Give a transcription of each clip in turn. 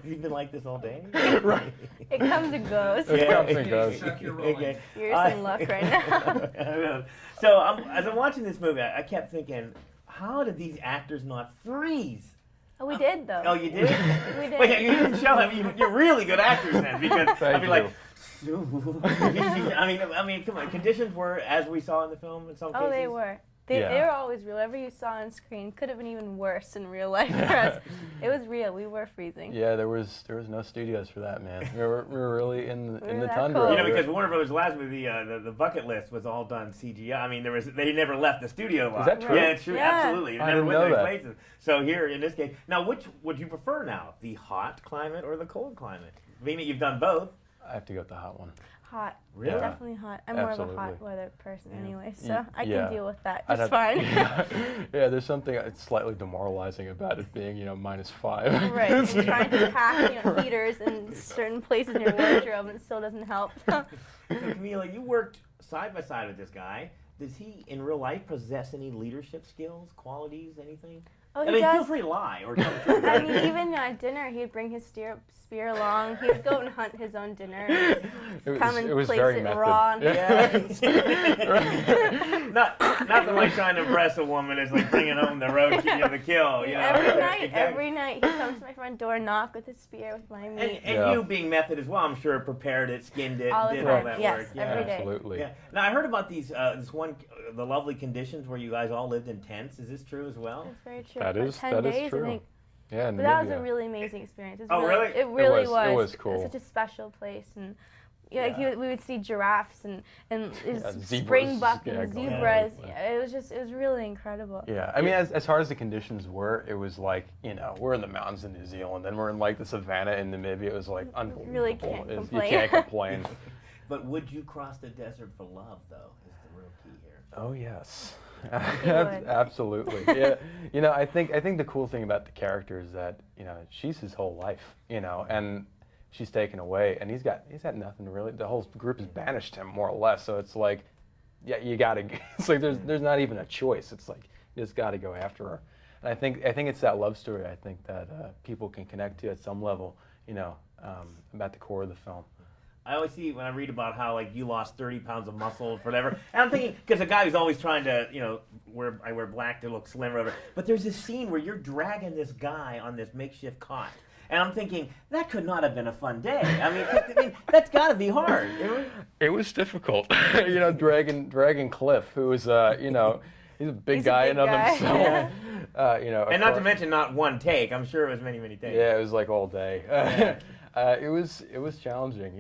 Has he been like this all day? Right. It comes and goes. It comes and goes. Okay. You're just in luck right now. So as I'm watching this movie, I kept thinking, how did these actors not freeze? Oh, we did though. Oh, you did? We did. Wait, you didn't show him. You're really good actors then, because I'd be like, I mean, come on. Conditions were as we saw in the film in some cases. Oh, they were. They were always real. Whatever you saw on screen could have been even worse in real life for us. It was real. We were freezing. Yeah, there was no studios for that, man. We were really in the that tundra. cold. You know, because Warner Brothers' last movie, the Bucket List, was all done CGI. I mean, they never left the studio line. Is that true? Yeah, it's true. Yeah. Absolutely. I Never didn't went know to that. places. So here, in this case, now which would you prefer now? The hot climate or the cold climate? Being that you've done both. I have to go with the hot one. Hot. Really? Yeah. Definitely hot. I'm more of a Absolutely. hot weather person anyway, so I Yeah. can deal with that I'd just have- fine. Yeah, there's something slightly demoralizing about it being, -5. Right. And trying to pack, heaters in certain places in your wardrobe and it still doesn't help. So Camilla, you worked side by side with this guy. Does he, in real life, possess any leadership skills, qualities, anything? Oh, I he mean, does. feel free to lie or tell the truth. I mean, even at dinner, he'd bring his spear along. He'd go and hunt his own dinner. Come and it was place very it method. raw. And Nothing like trying to impress a woman is like bringing home the the kill. You know? Every night he comes to my front door, knock with his spear with my meat. And you being method as well, I'm sure prepared it, skinned it, All the did time. all that Yes, work. every day. Absolutely. Yeah. Now I heard about the lovely conditions where you guys all lived in tents. Is this true as well? That's very true. That About is 10 days, true. I think. Yeah, in But that was a Namibia. really amazing experience. Oh, really? It really was. It was cool. It was such a special place, and Yeah. we would see giraffes and zebras. springbuck Yeah, and going zebras. on. Yeah, it was really incredible. Yeah, I mean, as hard as the conditions were, it was like, we're in the mountains in New Zealand, then we're in like the savannah in Namibia. It was like unbelievable. Really can't complain. You can't complain. But would you cross the desert for love, though? Is the real key here. Oh yes, would. absolutely. Yeah, I think the cool thing about the character is that she's his whole life, and she's taken away, and he's got nothing really. The whole group has banished him more or less. So it's like, yeah, you gotta. It's like there's not even a choice. It's like you just gotta go after her. And I think it's that love story. I think that people can connect to at some level. About the core of the film. I always see when I read about how you lost 30 pounds of muscle or whatever, and I'm thinking, because a guy who's always trying to, I wear black to look slim or whatever, but there's this scene where you're dragging this guy on this makeshift cot, and I'm thinking, that could not have been a fun day. I mean that's got to be hard. It was difficult, dragging Cliff, who was, he's a big guy in and of himself. And not to mention not one take. I'm sure it was many takes. Yeah, it was like all day. It was challenging.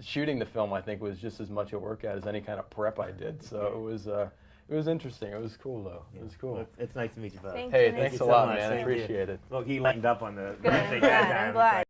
Shooting the film, I think, was just as much a workout as any kind of prep I did. So it was interesting. It was cool though. It was cool. Well, it's nice to meet you both. Thank Hey, you. thanks you a so lot, much. man. I Thank you. appreciate it. Look, he lightened up on the. Good. I'm glad.